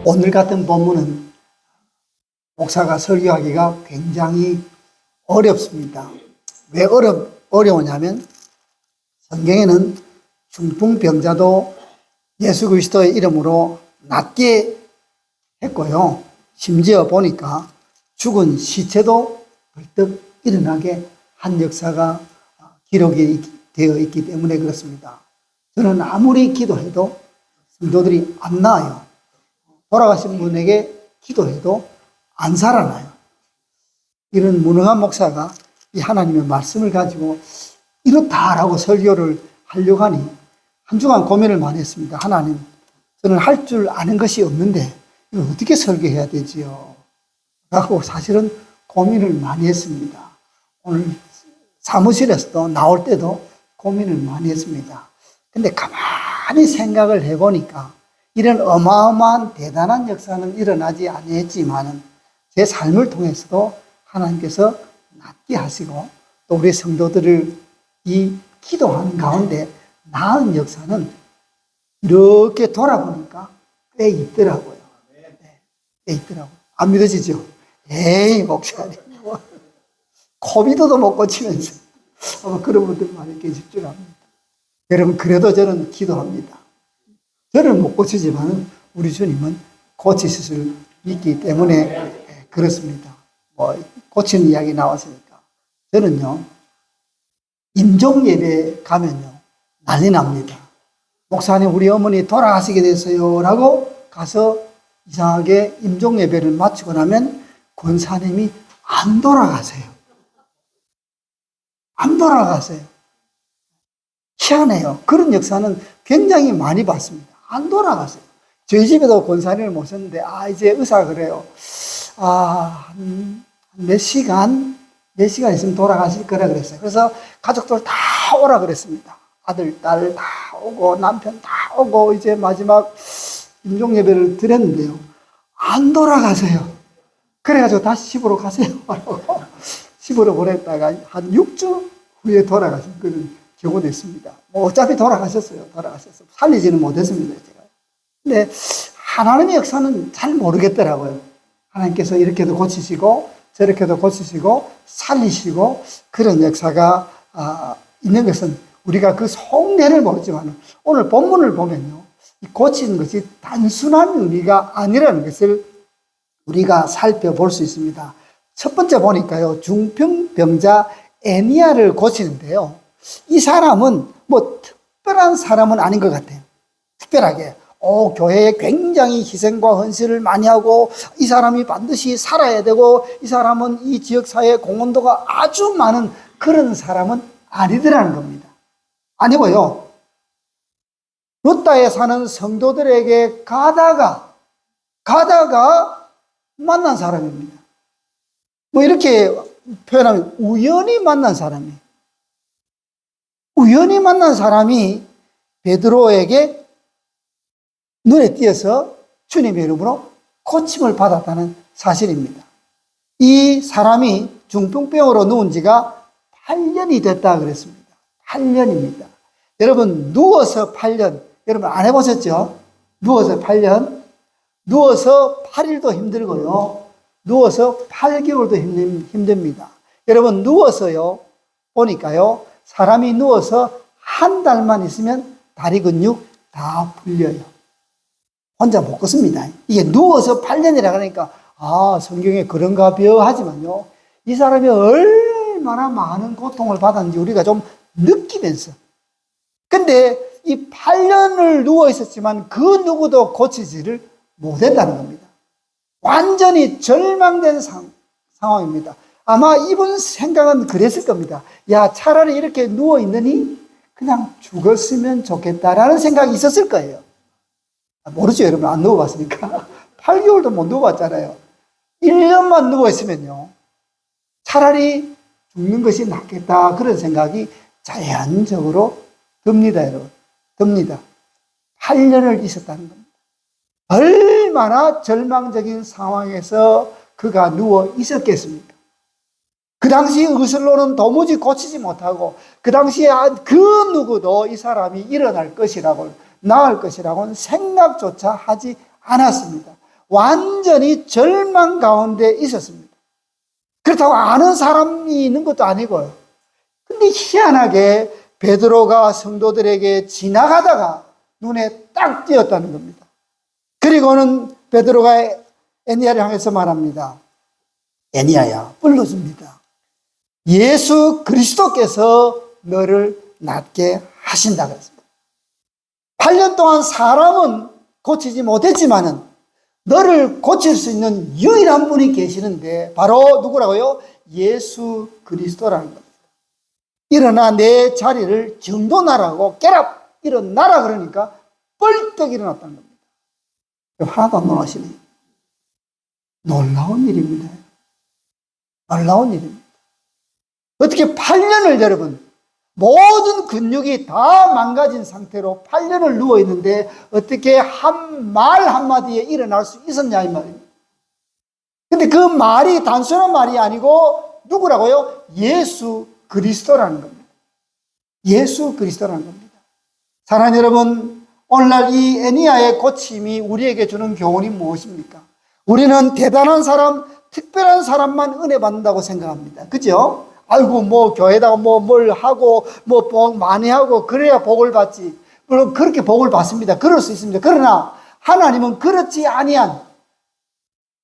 오늘 같은 본문은 목사가 설교하기가 굉장히 어렵습니다. 왜 어려우냐면 성경에는 중풍병자도 예수 그리스도의 이름으로 낫게 했고요. 심지어 보니까 죽은 시체도 벌떡 일어나게 한 역사가 기록이 되어 있기 때문에 그렇습니다. 저는 아무리 기도해도 성도들이 안 나아요. 돌아가신 분에게 기도해도 안 살아나요. 이런 무능한 목사가 이 하나님의 말씀을 가지고 이렇다라고 설교를 하려고 하니 한 주간 고민을 많이 했습니다. 하나님, 저는 할 줄 아는 것이 없는데 이걸 어떻게 설교해야 되지요? 라고 사실은 고민을 많이 했습니다. 오늘 사무실에서도 나올 때도 고민을 많이 했습니다. 근데 가만히 생각을 해보니까 이런 어마어마한 대단한 역사는 일어나지 아니했지만 제 삶을 통해서도 하나님께서 낫게 하시고 또 우리 성도들을 이 기도하는 가운데 나은 역사는 이렇게 돌아보니까 꽤 있더라고요. 꽤 있더라고요. 안 믿어지죠? 에이, 목사님. 코비드도 못 고치면서 아마 그런 분들 많이 계실 줄 압니다. 여러분, 그래도 저는 기도합니다. 저는 못 고치지만 우리 주님은 고치실 수 있기 때문에 그렇습니다. 고치는 이야기 나왔으니까. 저는요, 임종 예배 가면요, 난리 납니다. 목사님, 우리 어머니 돌아가시게 됐어요. 라고 가서 이상하게 임종 예배를 마치고 나면 권사님이 안 돌아가세요. 안 돌아가세요. 희한해요. 그런 역사는 굉장히 많이 봤습니다. 안 돌아가세요. 저희 집에도 권사님을 모셨는데, 이제 의사가 그래요. 몇 시간 있으면 돌아가실 거라 그랬어요. 그래서 가족들 다 오라 그랬습니다. 아들, 딸 다 오고, 남편 다 오고, 이제 마지막 임종 예배를 드렸는데요. 안 돌아가세요. 그래가지고 다시 집으로 가세요. 집으로 보냈다가 한 6주 후에 돌아가신 그런 경우도 있습니다. 어차피 돌아가셨어요. 살리지는 못했습니다, 제가. 근데 하나님의 역사는 잘 모르겠더라고요. 하나님께서 이렇게도 고치시고 저렇게도 고치시고 살리시고 그런 역사가 있는 것은 우리가 그 속내를 모르지만 오늘 본문을 보면요, 고치는 것이 단순한 의미가 아니라는 것을 우리가 살펴볼 수 있습니다. 첫 번째 보니까요, 중풍병자 애니야를 고치는데요, 이 사람은 특별한 사람은 아닌 것 같아요. 특별하게 교회에 굉장히 희생과 헌신을 많이 하고 이 사람이 반드시 살아야 되고 이 사람은 이 지역사회의 공헌도가 아주 많은 그런 사람은 아니더라는 겁니다. 아니고요, 루다에 사는 성도들에게 가다가 만난 사람입니다. 이렇게 표현하면 우연히 만난 사람이에요. 우연히 만난 사람이 베드로에게 눈에 띄어서 주님의 이름으로 고침을 받았다는 사실입니다. 이 사람이 중풍병으로 누운 지가 8년이 됐다 그랬습니다. 8년입니다. 여러분, 누워서 8년, 여러분 안 해보셨죠? 누워서 8년, 누워서 8일도 힘들고요, 누워서 8개월도 힘듭니다. 여러분, 누워서요, 보니까요, 사람이 누워서 한 달만 있으면 다리 근육 다 풀려요. 혼자 못 걷습니다. 이게 누워서 8년이라 그러니까 성경에 그런가벼 하지만요, 이 사람이 얼마나 많은 고통을 받았는지 우리가 좀 느끼면서, 근데 이 8년을 누워 있었지만 그 누구도 고치지를 못했다는 겁니다. 완전히 절망된 상황입니다. 아마 이분 생각은 그랬을 겁니다. 야, 차라리 이렇게 누워 있느니 그냥 죽었으면 좋겠다라는 생각이 있었을 거예요. 모르죠, 여러분. 안 누워봤으니까. 8개월도 못 누워봤잖아요. 1년만 누워있으면요, 차라리 죽는 것이 낫겠다, 그런 생각이 자연적으로 듭니다, 여러분. 듭니다. 8년을 있었다는 겁니다. 얼마나 절망적인 상황에서 그가 누워 있었겠습니까? 그 당시 의술로는 도무지 고치지 못하고 그 당시에 그 누구도 이 사람이 일어날 것이라고, 나을 것이라고는 생각조차 하지 않았습니다. 완전히 절망 가운데 있었습니다. 그렇다고 아는 사람이 있는 것도 아니고요. 근데 희한하게 베드로가 성도들에게 지나가다가 눈에 딱 띄었다는 겁니다. 그리고는 베드로가 애니야를 향해서 말합니다. 애니야야, 불러줍니다. 예수 그리스도께서 너를 낫게 하신다고 했습니다. 8년 동안 사람은 고치지 못했지만은 너를 고칠 수 있는 유일한 분이 계시는데 바로 누구라고요? 예수 그리스도라는 겁니다. 일어나 내 자리를 정돈하라고 깨라 일어나라 그러니까 뻘떡 일어났다는 겁니다. 하나도 안 놀라시네요. 놀라운 일입니다. 놀라운 일입니다. 어떻게 8년을 여러분 모든 근육이 다 망가진 상태로 8년을 누워있는데 어떻게 한 말 한마디에 일어날 수 있었냐 이 말입니다. 근데 그 말이 단순한 말이 아니고 누구라고요? 예수 그리스도라는 겁니다. 예수 그리스도라는 겁니다. 사랑하는 여러분, 오늘날 이 애니야의 고침이 우리에게 주는 교훈이 무엇입니까? 우리는 대단한 사람, 특별한 사람만 은혜 받는다고 생각합니다. 그죠? 아이고, 뭐, 교회다가 뭘 하고, 복 많이 하고, 그래야 복을 받지. 물론, 그렇게 복을 받습니다. 그럴 수 있습니다. 그러나, 하나님은 그렇지 아니한,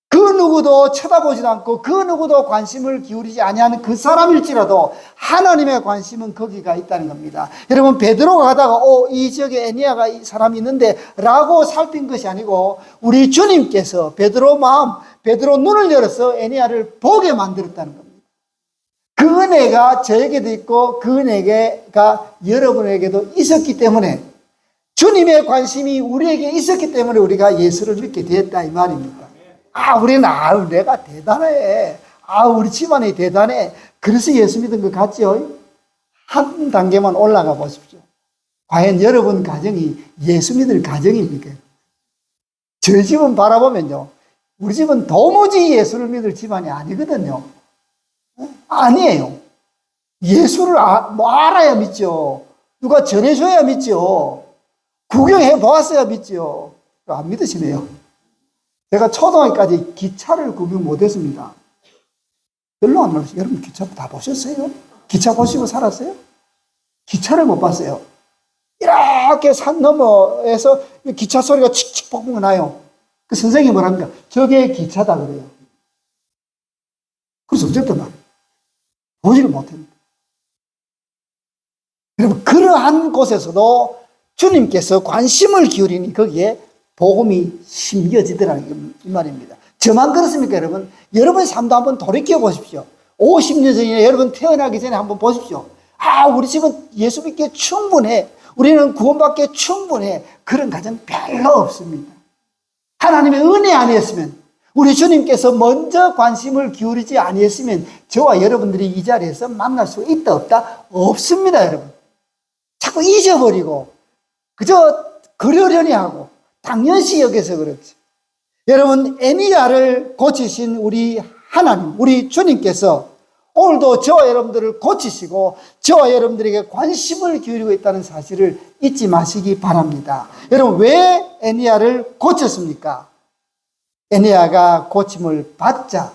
그 누구도 쳐다보지도 않고, 그 누구도 관심을 기울이지 아니하는 그 사람일지라도, 하나님의 관심은 거기가 있다는 겁니다. 여러분, 베드로가 가다가, 이 지역에 애니야가 이 사람이 있는데, 라고 살핀 것이 아니고, 우리 주님께서 베드로 눈을 열어서 애니야를 보게 만들었다는 겁니다. 그 은혜가 저에게도 있고 그 은혜가 여러분에게도 있었기 때문에 주님의 관심이 우리에게 있었기 때문에 우리가 예수를 믿게 되었다 이 말입니다. 우리는 내가 대단해. 우리 집안이 대단해. 그래서 예수 믿은 것 같죠? 한 단계만 올라가 보십시오. 과연 여러분 가정이 예수 믿을 가정입니까? 저희 집은 바라보면요. 우리 집은 도무지 예수를 믿을 집안이 아니거든요. 아니에요. 예수를 알아야 믿죠. 누가 전해줘야 믿죠. 구경해 보았어야 믿죠. 안 믿으시네요. 제가 초등학교까지 기차를 구경 못했습니다. 별로 안 놀랐어요. 여러분 기차 다 보셨어요? 기차 보시고 살았어요? 기차를 못 봤어요. 이렇게 산 너머에서 기차 소리가 칙칙 볶은 거 나요. 그 선생님이 뭐랍니까? 저게 기차다 그래요. 그래서 어쨌든 말이에요. 보지를 못합니다. 여러분, 그러한 곳에서도 주님께서 관심을 기울이니 거기에 복음이 심겨지더라는 이 말입니다. 저만 그렇습니까, 여러분? 여러분의 삶도 한번 돌이켜 보십시오. 50년 전에 여러분 태어나기 전에 한번 보십시오. 우리 집은 예수 믿기에 충분해. 우리는 구원받기에 충분해. 그런 가정 별로 없습니다. 하나님의 은혜 아니었으면 우리 주님께서 먼저 관심을 기울이지 아니했으면 저와 여러분들이 이 자리에서 만날 수 있다 없다? 없습니다, 여러분. 자꾸 잊어버리고 그저 그러려니 하고 당연시 여겨서 그렇지. 여러분, 애니야를 고치신 우리 하나님, 우리 주님께서 오늘도 저와 여러분들을 고치시고 저와 여러분들에게 관심을 기울이고 있다는 사실을 잊지 마시기 바랍니다. 여러분, 왜 애니야를 고쳤습니까? 애니야가 고침을 받자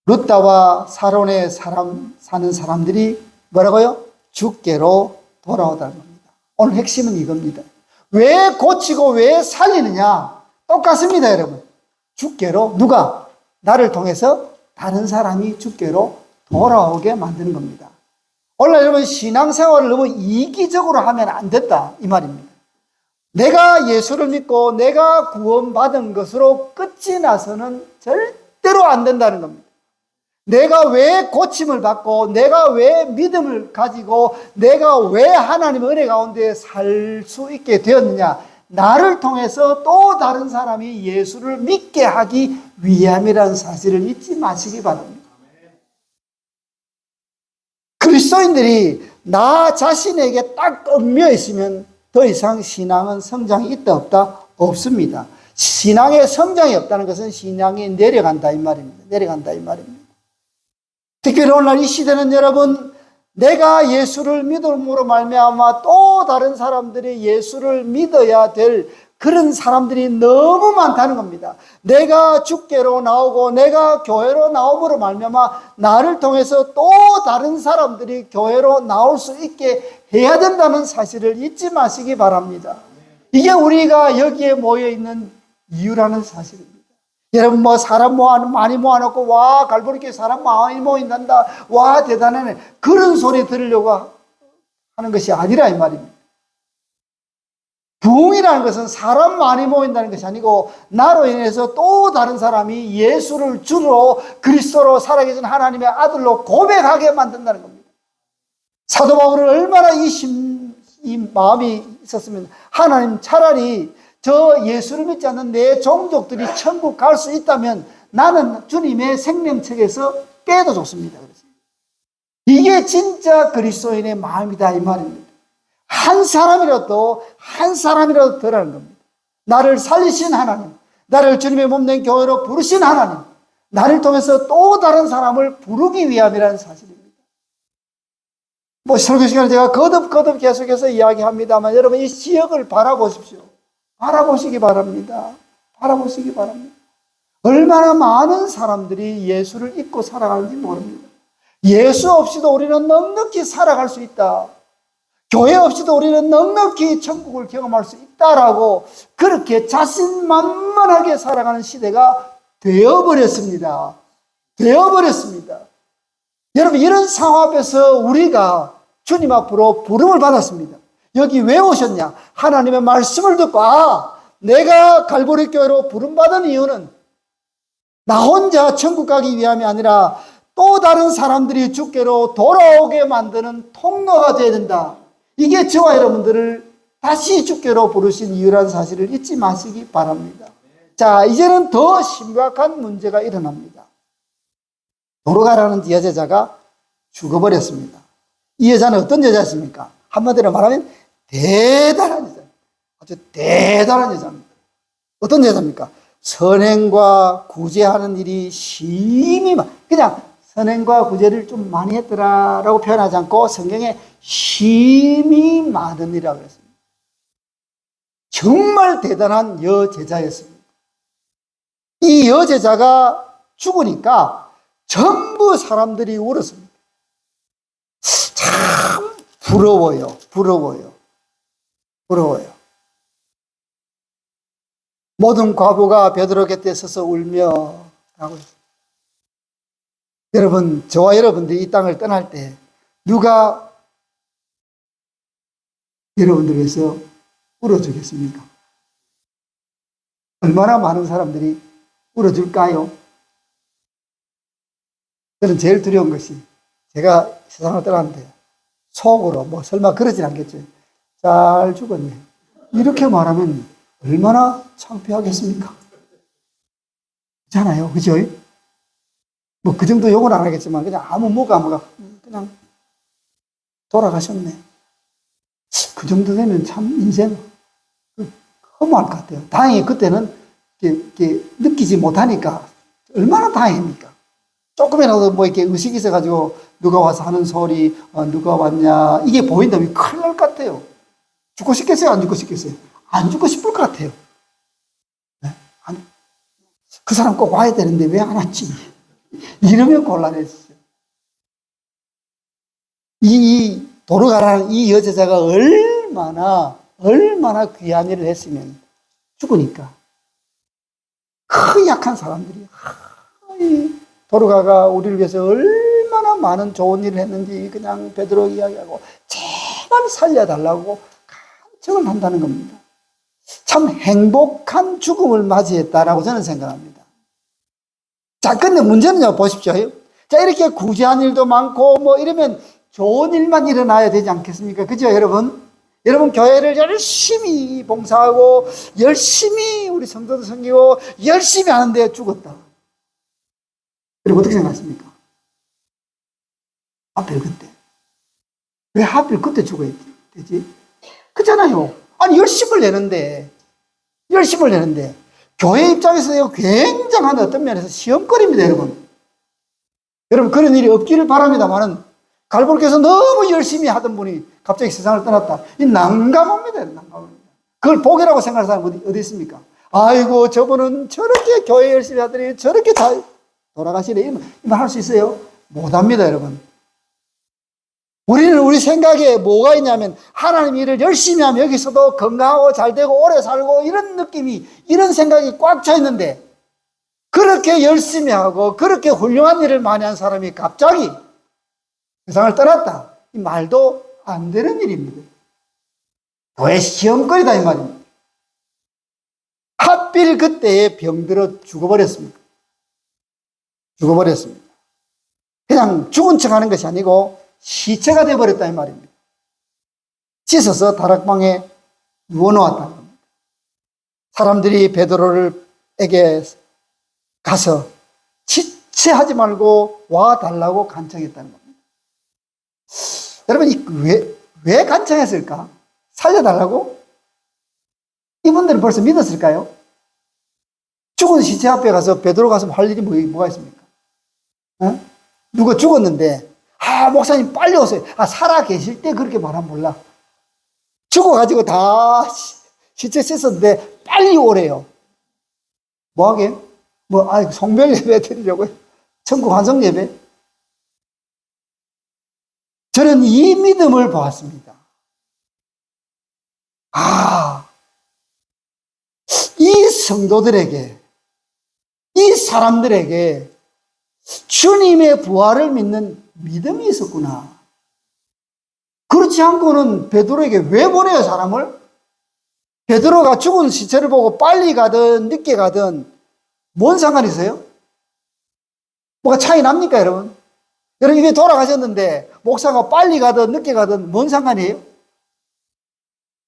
룻다와 사론에 사는 사람들이 뭐라고요? 주께로 돌아오다는 겁니다. 오늘 핵심은 이겁니다. 왜 고치고 왜 살리느냐? 똑같습니다, 여러분. 주께로 누가? 나를 통해서 다른 사람이 주께로 돌아오게 만드는 겁니다. 오늘 여러분 신앙생활을 너무 이기적으로 하면 안 됐다 이 말입니다. 내가 예수를 믿고 내가 구원받은 것으로 끝이 나서는 절대로 안 된다는 겁니다. 내가 왜 고침을 받고 내가 왜 믿음을 가지고 내가 왜 하나님의 은혜 가운데 살 수 있게 되었느냐? 나를 통해서 또 다른 사람이 예수를 믿게 하기 위함이라는 사실을 잊지 마시기 바랍니다. 그리스도인들이 나 자신에게 딱 얽매여 있으면 더 이상 신앙은 성장이 있다 없다? 없습니다. 신앙의 성장이 없다는 것은 신앙이 내려간다 이 말입니다. 내려간다 이 말입니다. 특별히 오늘 이 시대는 여러분, 내가 예수를 믿음으로 말미암아 또 다른 사람들이 예수를 믿어야 될 그런 사람들이 너무 많다는 겁니다. 내가 주께로 나오고 내가 교회로 나옴으로 말미암아 나를 통해서 또 다른 사람들이 교회로 나올 수 있게 해야 된다는 사실을 잊지 마시기 바랍니다. 이게 우리가 여기에 모여 있는 이유라는 사실입니다. 여러분 뭐 사람 많이 모아놓고 와 갈보리교회 사람 많이 모인단다, 와 대단하네, 그런 소리 들으려고 하는 것이 아니라 이 말입니다. 부흥이라는 것은 사람 많이 모인다는 것이 아니고 나로 인해서 또 다른 사람이 예수를 주로 그리스도로 살아계신 하나님의 아들로 고백하게 만든다는 겁니다. 사도 바울은 얼마나 이 마음이 있었으면 하나님 차라리 저 예수를 믿지 않는 내 종족들이 천국 갈 수 있다면 나는 주님의 생명책에서 빼도 좋습니다. 이게 진짜 그리스도인의 마음이다 이 말입니다. 한 사람이라도 더라는 겁니다. 나를 살리신 하나님, 나를 주님의 몸된 교회로 부르신 하나님, 나를 통해서 또 다른 사람을 부르기 위함이라는 사실입니다. 뭐 설교 시간에 제가 거듭 계속해서 이야기합니다만 여러분 이 지역을 바라보십시오. 바라보시기 바랍니다. 바라보시기 바랍니다. 얼마나 많은 사람들이 예수를 잊고 살아가는지 모릅니다. 예수 없이도 우리는 넉넉히 살아갈 수 있다. 교회 없이도 우리는 넉넉히 천국을 경험할 수 있다라고 그렇게 자신만만하게 살아가는 시대가 되어버렸습니다. 여러분 이런 상황 앞에서 우리가 주님 앞으로 부름을 받았습니다. 여기 왜 오셨냐? 하나님의 말씀을 듣고 내가 갈보리 교회로 부름받은 이유는 나 혼자 천국 가기 위함이 아니라 또 다른 사람들이 주께로 돌아오게 만드는 통로가 되어야 된다. 이게 저와 여러분들을 다시 주께로 부르신 이유라는 사실을 잊지 마시기 바랍니다. 자, 이제는 더 심각한 문제가 일어납니다. 도로가라는 여제자가 죽어버렸습니다. 이 여자는 어떤 여자였습니까? 한마디로 말하면 대단한 여자, 아주 대단한 여자입니다. 어떤 여자입니까? 선행과 구제하는 일이 심히 그냥 선행과 구제를 좀 많이 했더라라고 표현하지 않고 성경에 심히 많은 일이라고 했습니다. 정말 대단한 여제자였습니다. 이 여제자가 죽으니까 전부 사람들이 울었습니다. 참 부러워요. 모든 과부가 베드로 곁에 서서 울며 라고 했습니다. 여러분, 저와 여러분들이 이 땅을 떠날 때 누가 여러분들 위해서 울어주겠습니까? 얼마나 많은 사람들이 울어줄까요? 저는 제일 두려운 것이 제가 세상을 떠났는데 속으로 설마 그러진 않겠죠. 잘 죽었네. 이렇게 말하면 얼마나 창피하겠습니까? 그렇잖아요. 그죠? 그 정도 욕은 안 하겠지만 그냥 아무 뭐가 그냥 돌아가셨네. 그 정도 되면 참 인생 허무할 것 같아요. 다행히 그때는 이렇게 느끼지 못하니까 얼마나 다행입니까? 조금이라도 이렇게 의식이 있어가지고 누가 와서 하는 소리, 누가 왔냐, 이게 보인다면 큰일 날 것 같아요. 죽고 싶겠어요? 안 죽고 싶겠어요? 안 죽고 싶을 것 같아요. 네? 그 사람 꼭 와야 되는데 왜 안 왔지? 이러면 곤란해지죠. 이 도로가라는 이 여자가 얼마나 귀한 일을 했으면 죽으니까 그 약한 사람들이 이 도로가가 우리를 위해서 얼마나 많은 좋은 일을 했는지 그냥 베드로 이야기하고 제발 살려달라고 간청을 한다는 겁니다. 참 행복한 죽음을 맞이했다라고 저는 생각합니다. 자, 근데 문제는요, 보십시오. 자, 이렇게 구제한 일도 많고 이러면 좋은 일만 일어나야 되지 않겠습니까? 그죠, 여러분? 여러분, 교회를 열심히 봉사하고 열심히 우리 성도들 섬기고 열심히 하는데 죽었다. 여러분 어떻게 생각하십니까? 하필 그때. 왜 하필 그때 죽어야 되지? 그렇잖아요. 아니, 열심을 내는데 교회 입장에서 굉장한 어떤 면에서 시험거리입니다, 여러분. 여러분, 그런 일이 없기를 바랍니다만은 갈보리교회에서 너무 열심히 하던 분이 갑자기 세상을 떠났다. 이 난감합니다. 그걸 복이라고 생각하는 사람이 어디 있습니까? 아이고, 저분은 저렇게 교회 열심히 하더니 저렇게 잘 돌아가시네. 이만 할 수 있어요? 못합니다, 여러분. 우리는 우리 생각에 뭐가 있냐면 하나님 일을 열심히 하면 여기서도 건강하고 잘 되고 오래 살고 이런 느낌이, 이런 생각이 꽉 차 있는데, 그렇게 열심히 하고 그렇게 훌륭한 일을 많이 한 사람이 갑자기 세상을 떠났다. 이 말도 안 되는 일입니다. 왜 시험거리다 이 말입니다. 하필 그때에 병들어 죽어버렸습니다. 죽어버렸습니다. 그냥 죽은 척 하는 것이 아니고 시체가 되어버렸다 이 말입니다. 씻어서 다락방에 누워놓았다는 겁니다. 사람들이 베드로에게 가서 지체하지 말고 와달라고 간청했다는 겁니다. 여러분, 왜 간청했을까? 살려달라고? 이분들은 벌써 믿었을까요? 죽은 시체 앞에 가서 베드로 가서 할 일이 뭐가 있습니까? 어? 누가 죽었는데, 목사님 빨리 오세요. 살아 계실 때 그렇게 말하면 몰라. 죽어가지고 다 시체 씻었는데 빨리 오래요. 뭐 하게? 성별 예배 드리려고요. 천국 환송 예배. 저는 이 믿음을 보았습니다. 이 성도들에게, 이 사람들에게 주님의 부활을 믿는 믿음이 있었구나. 그렇지 않고는 베드로에게 왜 보내요, 사람을? 베드로가 죽은 시체를 보고 빨리 가든 늦게 가든 뭔 상관이 있어요? 뭐가 차이 납니까, 여러분? 여러분, 이게 돌아가셨는데 목사가 빨리 가든 늦게 가든 뭔 상관이에요?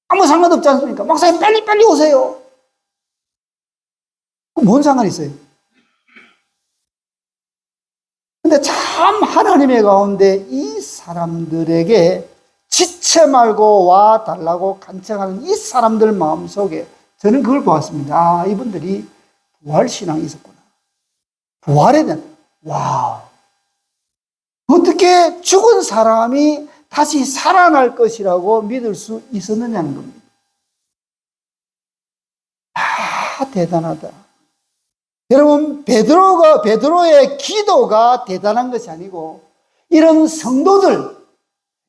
아무 상관없지 않습니까? 목사님 빨리 오세요. 뭔 상관이 있어요? 근데 참 하나님의 가운데 이 사람들에게 지체 말고 와 달라고 간청하는 이 사람들 마음속에 저는 그걸 보았습니다. 이분들이 부활신앙이 있었구나. 부활에 대한, 어떻게 죽은 사람이 다시 살아날 것이라고 믿을 수 있었느냐는 겁니다. 대단하다. 여러분, 베드로의 기도가 대단한 것이 아니고, 이런 성도들,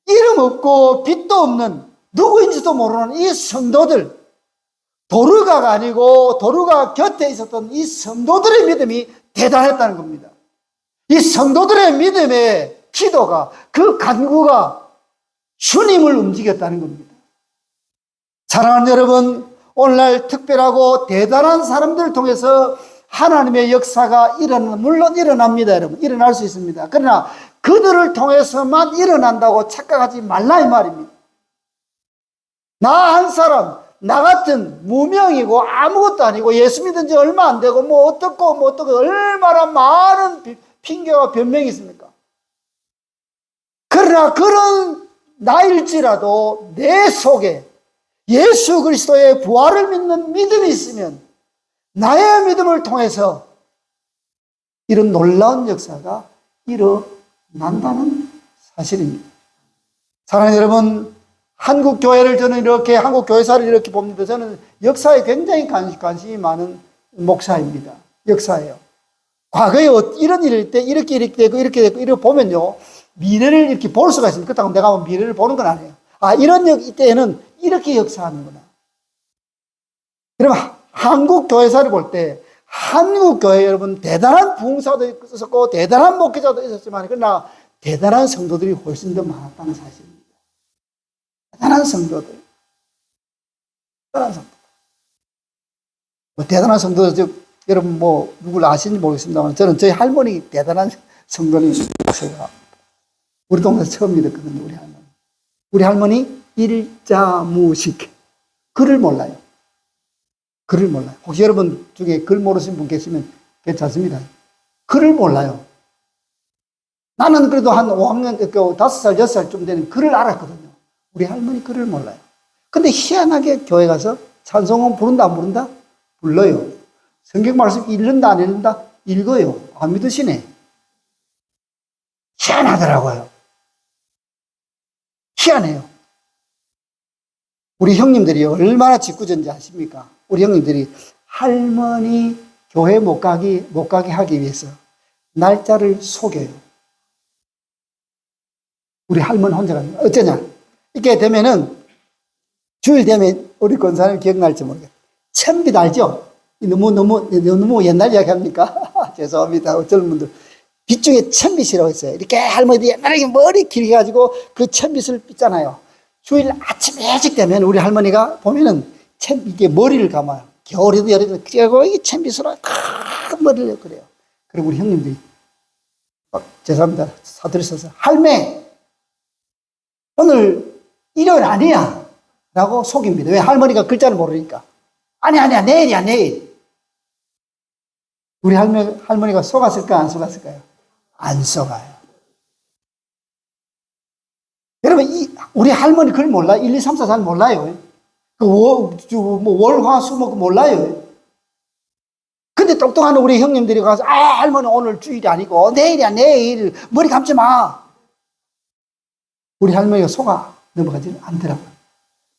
이름 없고 빛도 없는, 누구인지도 모르는 이 성도들, 도르가가 아니고 도르가 곁에 있었던 이 성도들의 믿음이 대단했다는 겁니다. 이 성도들의 믿음의 기도가, 그 간구가 주님을 움직였다는 겁니다. 사랑하는 여러분, 오늘날 특별하고 대단한 사람들을 통해서 하나님의 역사가 물론 일어납니다, 여러분. 일어날 수 있습니다. 그러나 그들을 통해서만 일어난다고 착각하지 말라 이 말입니다. 나 한 사람, 나 같은 무명이고 아무것도 아니고 예수 믿은 지 얼마 안 되고 어떻고 얼마나 많은 핑계와 변명이 있습니까? 그러나 그런 나일지라도 내 속에 예수 그리스도의 부활을 믿는 믿음이 있으면 나의 믿음을 통해서 이런 놀라운 역사가 일어난다는 사실입니다. 사랑하는 여러분, 한국 교회를 저는 이렇게, 한국 교회사를 이렇게 봅니다. 저는 역사에 굉장히 관심이 많은 목사입니다. 역사예요. 과거에 이런 일일 때 이렇게 되고 이렇게 보면요, 미래를 이렇게 볼 수가 있습니다. 그렇다고 내가 미래를 보는 건 아니에요. 이런 때에는 이렇게 역사하는구나. 그러면 한국 교회사를 볼 때, 한국 교회 여러분, 대단한 부흥사도 있었고 대단한 목회자도 있었지만, 그러나 대단한 성도들이 훨씬 더 많았다는 사실입니다. 대단한 성도들. 대단한 성도들, 여러분 누굴 아시는지 모르겠습니다만, 저는 저희 할머니 대단한 성도는 제가 우리 동네에서 처음 믿었거든요, 우리 할머니. 우리 할머니 일자무식. 글을 몰라요. 글을 몰라요. 혹시 여러분 중에 글 모르시는 분 계시면 괜찮습니다. 글을 몰라요. 나는 그래도 한 5학년, 5살, 6살쯤 되는 글을 알았거든요. 우리 할머니 글을 몰라요. 근데 희한하게 교회 가서 찬송은 부른다, 안 부른다? 불러요. 성경 말씀 읽는다, 안 읽는다? 읽어요. 안 믿으시네. 희한하더라고요. 희한해요. 우리 형님들이 얼마나 짓궂은지 아십니까? 우리 형님들이 할머니 교회 못 가게 하기 위해서 날짜를 속여요. 우리 할머니 혼자가 어쩌냐? 이렇게 되면은 주일 되면 우리 권사님 기억날지 모르겠어요. 천빛 알죠? 너무 옛날 이야기 합니까? 죄송합니다. 어떤 분들. 빛 중에 천빛이라고 했어요. 이렇게 할머니들 옛날에 머리 길게 가지고 그 천빛을 삐잖아요. 주일 아침 일찍 되면 우리 할머니가 보면은 이게 머리를 감아요. 겨울에도 여름에도. 그리고 이 천빛으로 큰 머리를 그래요. 그리고 우리 형님들이 죄송합니다. 사투리 써서 할매 오늘 일요일 아니야 라고 속입니다. 왜? 할머니가 글자를 모르니까. 아니야 내일이야 내일. 우리 할머니가 속았을까 안 속았을까요? 안 속아요. 여러분 우리 할머니 그걸 몰라? 1, 2, 3, 4 잘 몰라요. 월, 화, 수, 목 몰라요. 근데 똑똑한 우리 형님들이 가서 할머니 오늘 주일이 아니고 내일이야 내일. 머리 감지 마. 우리 할머니가 속아 넘어가지는 않더라고요.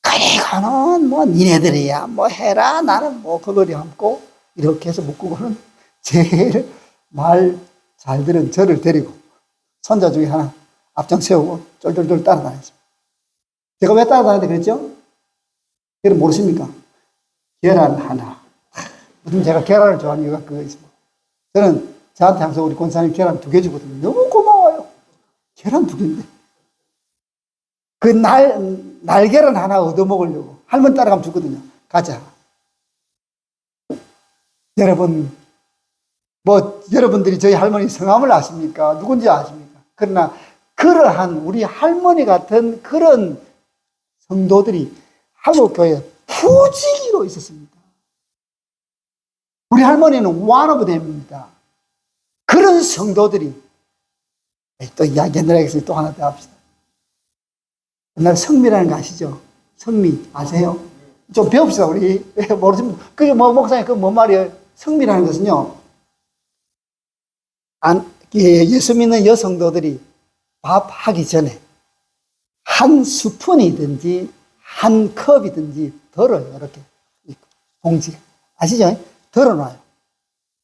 그리고는 뭐 니네들이야 뭐 해라 나는 뭐 그거리 감고 이렇게 해서 묶고는 제일 말 잘 들은 저를 데리고 손자 중에 하나 앞장 세우고 쫄쫄쫄 따라다녔습니다. 제가 왜 따라다녔는데 그랬죠? 여러분 모르십니까? 계란 하나. 무슨 제가 계란을 좋아하는 이유가 그거 있습니다. 저는 저한테 항상 우리 권사님 계란 2개 주거든요. 너무 고마워요. 계란 2개인데. 그 날계란 하나 얻어먹으려고 할머니 따라가면 주거든요. 가자. 여러분 여러분들이 저희 할머니 성함을 아십니까? 누군지 아십니까? 그러나 그러한 우리 할머니 같은 그런 성도들이 한국교회에 푸지기로 있었습니다. 우리 할머니는 one of them입니다. 그런 성도들이 또 옛날에 또 하나 더 합시다. 옛날 성미라는 거 아시죠? 성미 아세요? 좀 배웁시다. 우리 모르시면 그게 목사님 그 뭔 말이에요? 성미라는 것은요. 예수 믿는 여성도들이 밥 하기 전에 한 스푼이든지 한 컵이든지 덜어요. 이렇게 봉지 아시죠? 덜어놔요.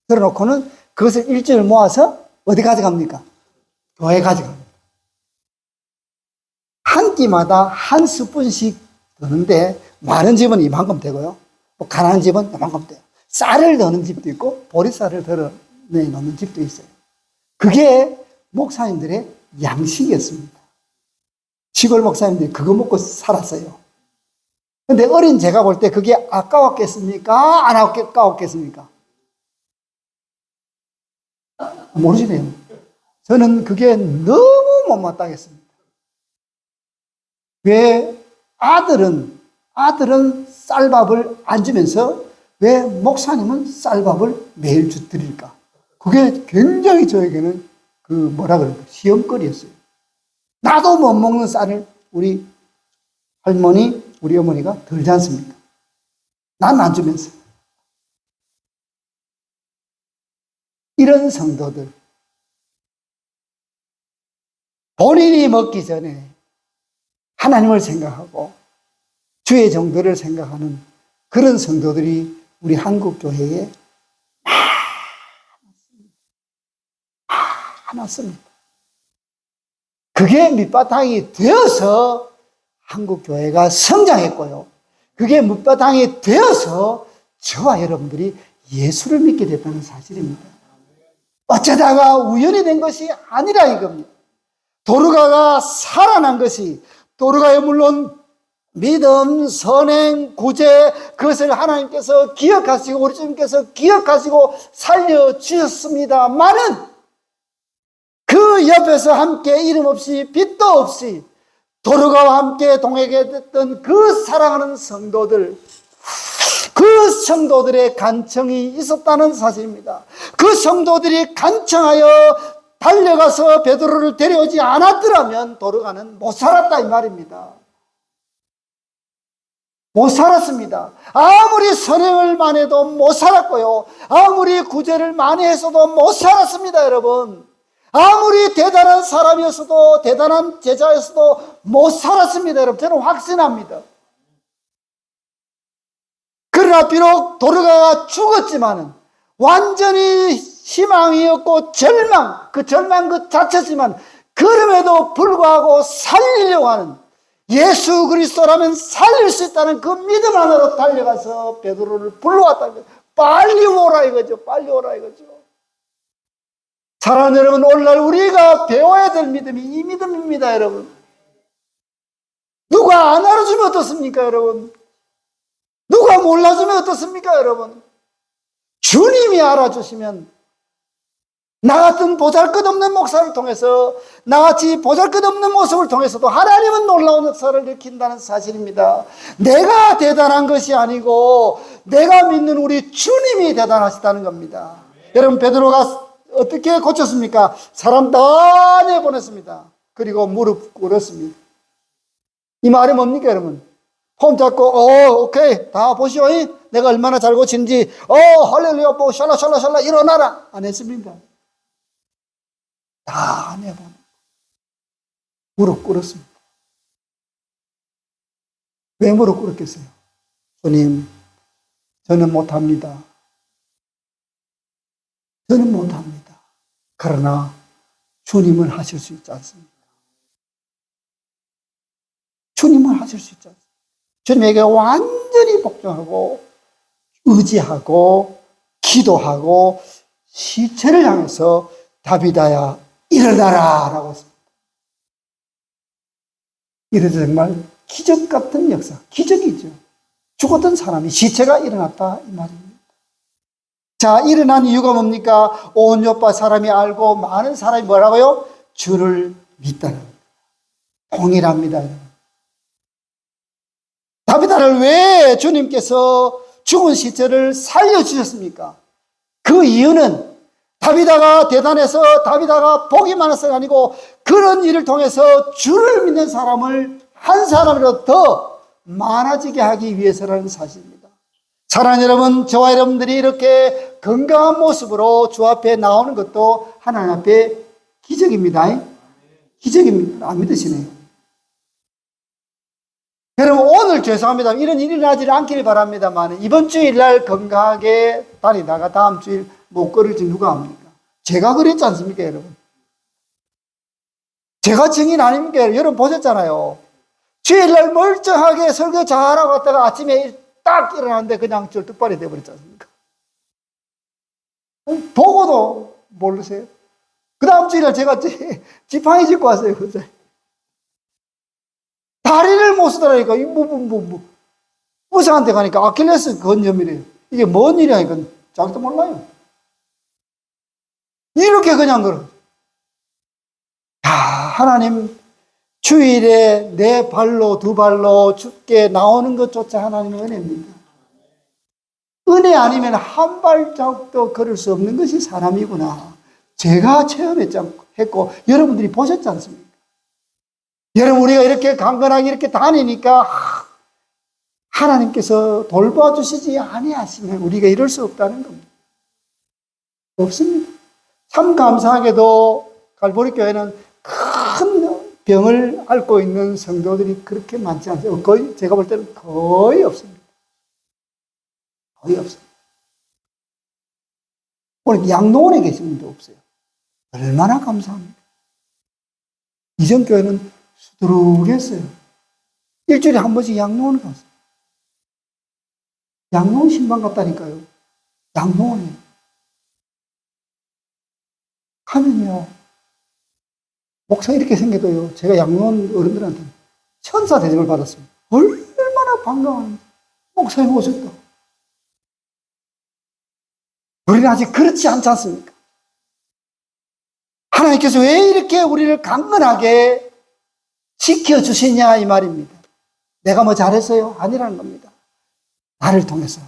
덜어놓고는 그것을 일주일 모아서 어디 가져갑니까? 교회 가져갑니다. 한 끼마다 한 스푼씩 넣는데 많은 집은 이만큼 되고요. 뭐 가난한 집은 이만큼 돼요. 쌀을 넣는 집도 있고 보리쌀을 덜어 넣는 집도 있어요. 그게 목사님들의 양식이었습니다. 시골 목사님들이 그거 먹고 살았어요. 근데 어린 제가 볼 때 그게 아까웠겠습니까? 안 아까웠겠습니까? 모르시네요. 저는 그게 너무 못마땅했습니다. 왜 아들은 쌀밥을 안 주면서 왜 목사님은 쌀밥을 매일 드릴까? 그게 굉장히 저에게는 시험거리였어요. 나도 못 먹는 쌀을 우리 할머니, 우리 어머니가 덜지 않습니까? 난 안 주면서. 이런 성도들. 본인이 먹기 전에 하나님을 생각하고 주의 정도를 생각하는 그런 성도들이 우리 한국교회에 많았습니다. 그게 밑바탕이 되어서 한국교회가 성장했고요. 그게 밑바탕이 되어서 저와 여러분들이 예수를 믿게 됐다는 사실입니다. 어쩌다가 우연히 된 것이 아니라 이겁니다. 도르가가 살아난 것이 도르가의 물론 믿음, 선행, 구제 그것을 하나님께서 기억하시고 우리 주님께서 기억하시고 살려주셨습니다만은 그 옆에서 함께 이름 없이 빛도 없이 도르가와 함께 동행하게 됐던 그 사랑하는 성도들, 그 성도들의 간청이 있었다는 사실입니다. 그 성도들이 간청하여 달려가서 베드로를 데려오지 않았더라면 도르가는 못 살았다 이 말입니다. 못 살았습니다. 아무리 선행을 많이 해도 못 살았고요. 아무리 구제를 많이 했어도 못 살았습니다, 여러분. 아무리 대단한 사람이었어도 대단한 제자였어도 못 살았습니다, 여러분. 저는 확신합니다. 그러나 비록 도르가가 죽었지만은 완전히 희망이 없고 그 절망 그 자체지만 그럼에도 불구하고 살리려고 하는, 예수 그리스도라면 살릴 수 있다는 그 믿음 안으로 달려가서 베드로를 불러왔다는 거예요. 빨리 오라 이거죠. 빨리 오라 이거죠. 사랑하는 여러분, 오늘날 우리가 배워야 될 믿음이 이 믿음입니다, 여러분. 누가 안 알아주면 어떻습니까, 여러분? 누가 몰라주면 어떻습니까, 여러분? 주님이 알아주시면, 나 같은 보잘것없는 목사를 통해서, 나같이 보잘것없는 모습을 통해서도 하나님은 놀라운 역사를 일으킨다는 사실입니다. 내가 대단한 것이 아니고 내가 믿는 우리 주님이 대단하시다는 겁니다. 여러분, 베드로가 어떻게 고쳤습니까? 사람 다 내보냈습니다. 그리고 무릎 꿇었습니다. 이 말이 뭡니까, 여러분? 폼 잡고, 오케이, 다 보시오. 내가 얼마나 잘 고치는지, 할렐루야, 샬라, 일어나라. 안 했습니다. 다 내보내. 무릎 꿇었습니다. 왜 무릎 꿇었겠어요? 주님, 저는 못합니다. 저는 못합니다. 그러나 주님은 하실 수 있지 않습니까? 주님은 하실 수 있지 않습니까? 주님에게 완전히 복종하고 의지하고 기도하고 시체를 향해서 다비다야 일어나라 라고 했습니다. 이래서 정말 기적 같은 역사, 기적이죠. 죽었던 사람이 시체가 일어났다 이 말입니다. 자, 일어난 이유가 뭡니까? 온 요파 사람이 알고 많은 사람이 뭐라고요? 주를 믿다는 겁니다. 동일합니다, 여러분. 다비다를 왜 주님께서 죽은 시체를 살려주셨습니까? 그 이유는 다비다가 대단해서 다비다가 복이 많아서가 아니고 그런 일을 통해서 주를 믿는 사람을 한 사람이라도 더 많아지게 하기 위해서라는 사실입니다. 사랑하는 여러분, 저와 여러분들이 이렇게 건강한 모습으로 주 앞에 나오는 것도 하나님 앞에 기적입니다. 기적입니다. 안 믿으시네요. 여러분, 오늘 죄송합니다. 이런 일이 일어나지 않기를 바랍니다만 이번 주일날 건강하게 다니다가 다음 주일 못 걸을지 누가 합니까? 제가 그랬지 않습니까, 여러분? 제가 증인 아닙니까? 여러분 보셨잖아요. 주일날 멀쩡하게 설교 잘하고 갔다가 아침에 딱 일어났는데 그냥 절뚝발이 돼버렸지 않습니까? 보고도 모르세요. 그 다음 주일날 제가 지팡이 짚고 왔어요. 다리를 못 쓰더라니까. 의사한테 가니까 아킬레스 건염이래요. 이게 뭔 일이야? 이건 자기도 몰라요. 이렇게 그냥 걸어. 하나님, 주일에 내 발로 두 발로 죽게 나오는 것조차 하나님의 은혜입니다. 은혜 아니면 한 발자국도 걸을 수 없는 것이 사람이구나. 제가 체험했고 여러분들이 보셨지 않습니까? 여러분, 우리가 이렇게 강건하게 이렇게 다니니까 하나님께서 돌봐주시지 아니하시면 우리가 이럴 수 없다는 겁니다. 없습니다. 참 감사하게도 갈보리 교회는 큰 병을 앓고 있는 성도들이 그렇게 많지 않아요. 거의, 제가 볼 때는 거의 없습니다. 거의 없습니다. 오늘 양로원에 계신 분도 없어요. 얼마나 감사합니다. 이전 교회는 수두룩했어요. 일주일에 한 번씩 양로원을 갔어요. 양로원 신방 갔다니까요. 양로원에. 하면요. 목사 이렇게 생겨도요. 제가 양로원 어른들한테 천사 대접을 받았습니다. 얼마나 반가워하는지. 목사님 오셨다. 우리는 아직 그렇지 않지 않습니까? 하나님께서 왜 이렇게 우리를 강건하게 지켜주시냐 이 말입니다. 내가 뭐 잘했어요? 아니라는 겁니다. 나를 통해서,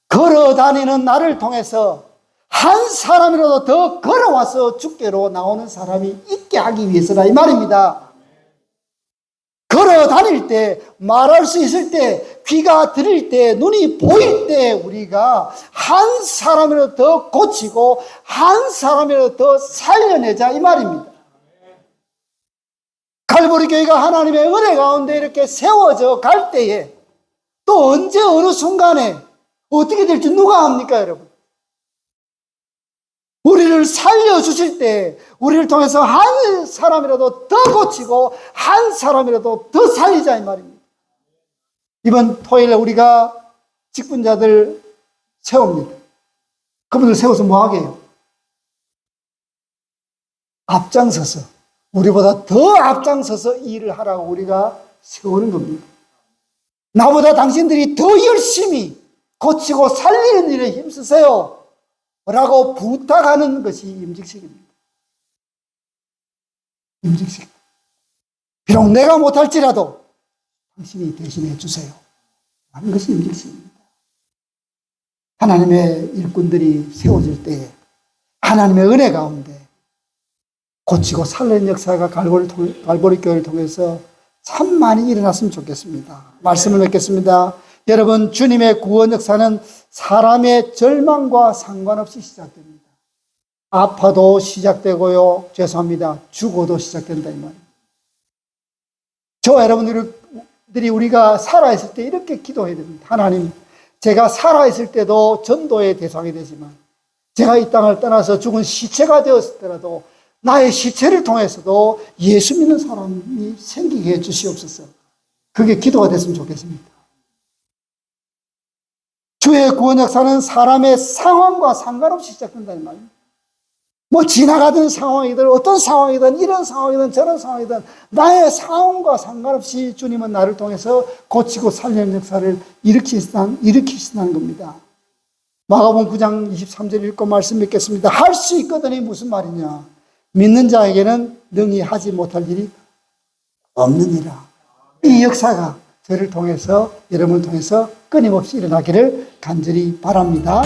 걸어다니는 나를 통해서 한 사람이라도 더 걸어와서 주께로 나오는 사람이 있게 하기 위해서라 이 말입니다. 걸어다닐 때, 말할 수 있을 때, 귀가 들릴 때, 눈이 보일 때 우리가 한 사람이라도 더 고치고 한 사람이라도 더 살려내자 이 말입니다. 갈보리 교회가 하나님의 은혜 가운데 이렇게 세워져 갈 때에 또 언제 어느 순간에 어떻게 될지 누가 압니까, 여러분? 우리를 살려주실 때 우리를 통해서 한 사람이라도 더 고치고 한 사람이라도 더 살리자 이 말입니다. 이번 토요일에 우리가 직분자들 세웁니다. 그분들 세워서 뭐 하게 해요? 앞장서서, 우리보다 더 앞장서서 일을 하라고 우리가 세우는 겁니다. 나보다 당신들이 더 열심히 고치고 살리는 일에 힘쓰세요 라고 부탁하는 것이 임직식입니다. 임직식. 비록 내가 못할지라도 당신이 대신해 주세요 하는 것이 임직식입니다. 하나님의 일꾼들이 세워질 때 하나님의 은혜 가운데 고치고 살리는 역사가 갈보리 교회를 통해서 참 많이 일어났으면 좋겠습니다. 말씀을 맺겠습니다. 여러분, 주님의 구원 역사는 사람의 절망과 상관없이 시작됩니다. 아파도 시작되고요, 죄송합니다, 죽어도 시작된다 이 말입니다. 저와 여러분들이 우리가 살아있을 때 이렇게 기도해야 됩니다. 하나님, 제가 살아있을 때도 전도의 대상이 되지만 제가 이 땅을 떠나서 죽은 시체가 되었을 때라도 나의 시체를 통해서도 예수 믿는 사람이 생기게 해 주시옵소서. 그게 기도가 됐으면 좋겠습니다. 주의 구원 역사는 사람의 상황과 상관없이 시작된다는 말입니다. 뭐 지나가던 상황이든 어떤 상황이든 이런 상황이든 저런 상황이든 나의 상황과 상관없이 주님은 나를 통해서 고치고 살리는 역사를 일으키신다는 겁니다. 마가복음 9장 23절 읽고 말씀 맺겠습니다. 할 수 있거든이 무슨 말이냐? 믿는 자에게는 능히 하지 못할 일이 없느니라. 이 역사가 저를 통해서, 여러분을 통해서 끊임없이 일어나기를 간절히 바랍니다.